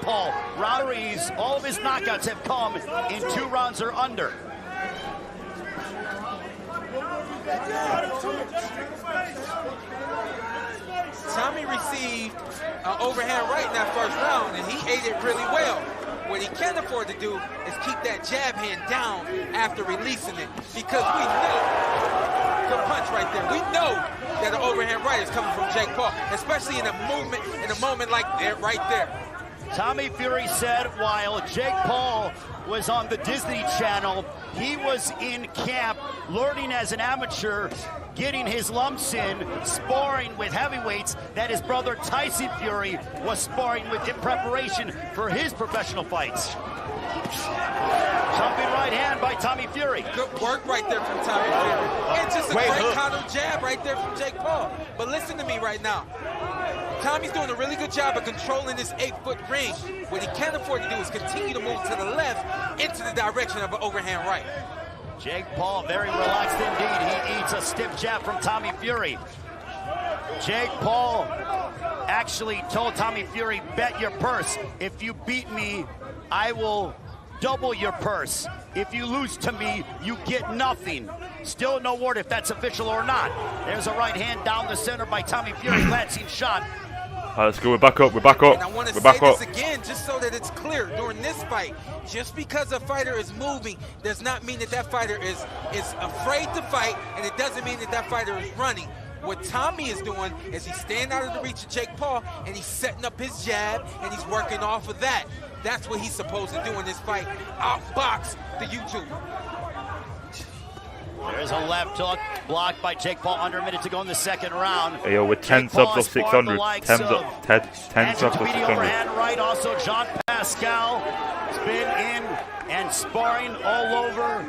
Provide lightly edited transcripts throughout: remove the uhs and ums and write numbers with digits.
Paul. Rounder, all of his knockouts have come in 2 rounds or under. Tommy received an overhand right in that first round, and he ate it really well. What he can't afford to do is keep that jab hand down after releasing it, because we know, good punch right there, we know that an overhand right is coming from Jake Paul, especially in a moment like that right there. Tommy Fury said while Jake Paul was on the Disney Channel, he was in camp learning as an amateur, getting his lumps in, sparring with heavyweights that his brother Tyson Fury was sparring with in preparation for his professional fights. Jumping right hand by Tommy Fury. Good work right there from Tommy Fury. And just a great counter jab right there from Jake Paul. But listen to me right now. Tommy's doing a really good job of controlling this 8-foot ring. What he can't afford to do is continue to move to the left into the direction of an overhand right. Jake Paul very relaxed indeed. He eats a stiff jab from Tommy Fury. Jake Paul actually told Tommy Fury, bet your purse. If you beat me, I will double your purse. If you lose to me, you get nothing. Still no word if that's official or not. There's a right hand down the center by Tommy Fury, glancing shot. All right, let's go. We're back up. We're back up. And I want to We're say back up. this again, just so that it's clear. During this fight, just because a fighter is moving does not mean that that fighter is afraid to fight, and it doesn't mean that that fighter is running. What Tommy is doing is he's staying out of the reach of Jake Paul, and he's setting up his jab, and he's working off of that. That's what he's supposed to do in this fight. Outbox the YouTube. There's a left hook blocked by Jake Paul under a minute to go in the second round. Hey, yo, with 10 subs of 600. 10 subs of 600. Overhand right, also Jean Pascal has been in and sparring all over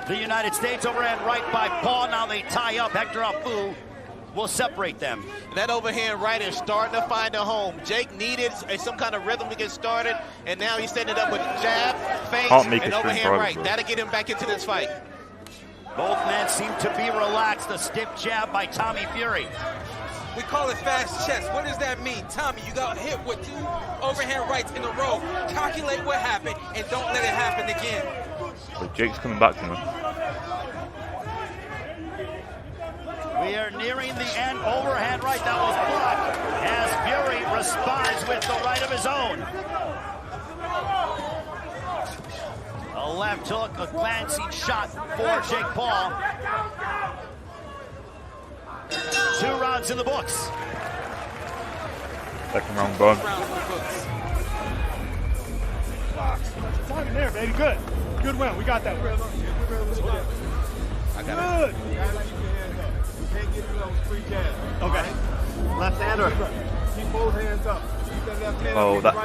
the United States. Overhand right by Paul. Now they tie up. Hector Afu will separate them. That overhand right is starting to find a home. Jake needed some kind of rhythm to get started, and now he's setting it up with jab, feint, and overhand right. That'll get him back into this fight. Both men seem to be relaxed. A stiff jab by Tommy Fury. We call it fast chess. What does that mean? Tommy, you got hit with 2 overhand rights in a row. Calculate what happened and don't let it happen again. But Jake's coming back to him. We are nearing the end. Overhand right, that was blocked as Fury responds with the right of his own. A left hook, a glancing shot for Jake Paul. 2 rounds in the books. Second round done. Time there, baby. Good. Good win. We got that. I got it. Okay. Left hand or keep both hands up. Oh, that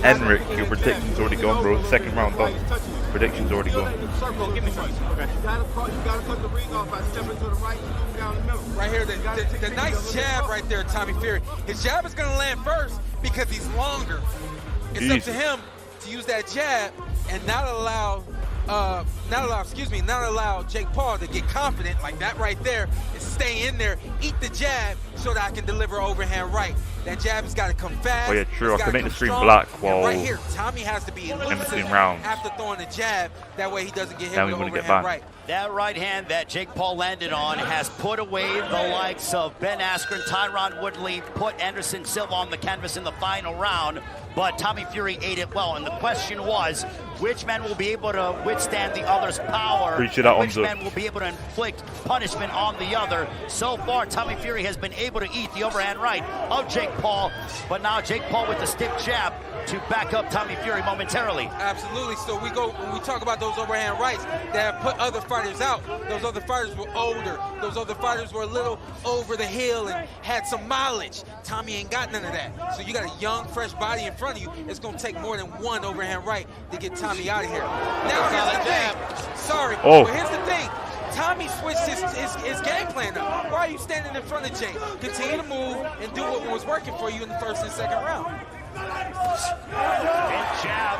Enric, your prediction's already gone, bro. Second round done. Prediction's already gone. Give me first. Okay. You gotta cut the ring off by stepping to the right and moving down the middle. Right here, the nice jab right there, Tommy Fury. His jab is gonna land first because he's longer. It's up to him to use that jab and not allow Jake Paul to get confident like that right there, and stay in there, eat the jab so that I can deliver overhand right. That jab has got to come fast. Oh yeah, true. I can make the screen black while right here, Tommy has to be elusive after throwing the jab. That way he doesn't get hit with the overhand right. That right hand that Jake Paul landed on has put away the likes of Ben Askren, Tyron Woodley, put Anderson Silva on the canvas in the final round. But Tommy Fury ate it well, and the question was, which man will be able to withstand the other's power? Which man will be able to inflict punishment on the other? So far, Tommy Fury has been able to eat the overhand right of Jake Paul, but now Jake Paul with the stiff jab to back up Tommy Fury momentarily. Absolutely. So when we talk about those overhand rights that have put other fighters out, those other fighters were older. Those other fighters were a little over the hill and had some mileage. Tommy ain't got none of that. So you got a young, fresh body in front of you. It's going to take more than one overhand right to get Tommy out of here. Now here's the thing. Sorry, but here's the thing. Tommy switched his game plan up. Why are you standing in front of Jake? Continue to move and do what was working for you in the first and second round. And jab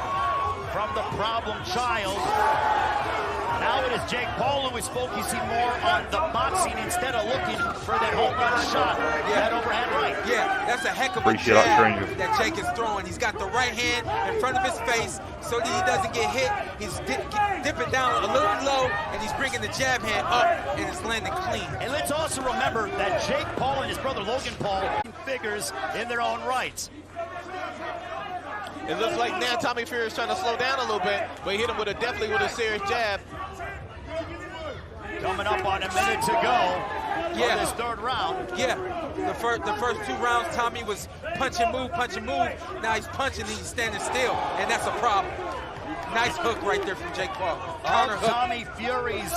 from the problem child. Now it is with Jake Paul, who is focusing more on the boxing instead of looking for that home run shot, that overhand right. Yeah, that's a heck of a Appreciate that, jab stranger. that Jake is throwing. He's got the right hand in front of his face so that he doesn't get hit. He's dipping down a little low, and he's bringing the jab hand up, and it's landing clean. And let's also remember that Jake Paul and his brother Logan Paul figures in their own rights. It looks like now Tommy Fury is trying to slow down a little bit, but he hit him with definitely with a serious jab. Coming up on a minute to go in this third round. Yeah, the first 2 rounds, Tommy was punch and move. Now he's punching and he's standing still, and that's a problem. Nice hook right there from Jake Paul. Counter Of hook. Tommy Fury's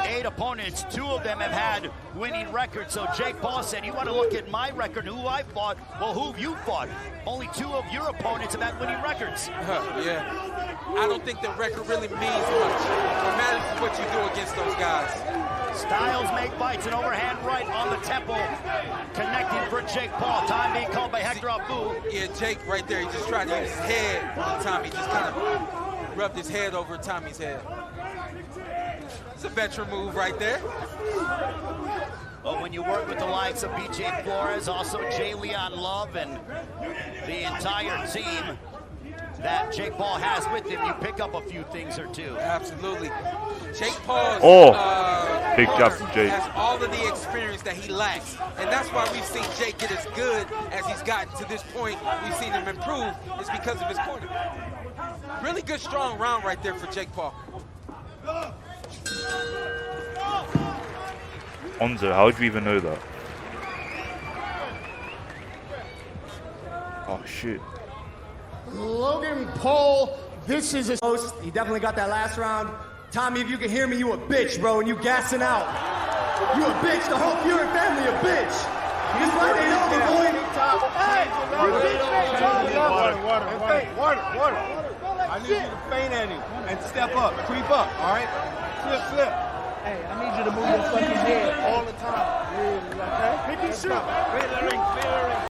8 opponents, 2 of them have had winning records. So Jake Paul said, you want to look at my record, who I fought? Well, who have you fought? Only 2 of your opponents have had winning records. Yeah. I don't think the record really means much. What matters is what you do against those guys. Styles make fights, an overhand right on the temple, connecting for Jake Paul. Time being called by Hector Abu. Yeah, Jake right there, he just tried to use his head on Tommy. Just kind of rubbed his head over Tommy's head. It's a veteran move right there. But when you work with the likes of BJ Flores, also Jay Leon Love, and the entire team that Jake Paul has with him, you pick up a few things or two. Absolutely. Jake Paul's big jab from Jake. has all of the experience that he lacks. And that's why we've seen Jake get as good as he's gotten to this point. We've seen him improve. It's because of his corner. Really good, strong round right there for Jake Paul. Onzo, how did you even know that? Oh, shit. Logan Paul, this is his host. He definitely got that last round. Tommy, if you can hear me, you a bitch, bro, and you gassing out. You a bitch. The whole Fury family a bitch. This why they know the boy. Water. I need you to feint at him and step up, creep up, all right? Flip. Hey, I need you to move your fucking head all the time. Really, okay? 50 shoot.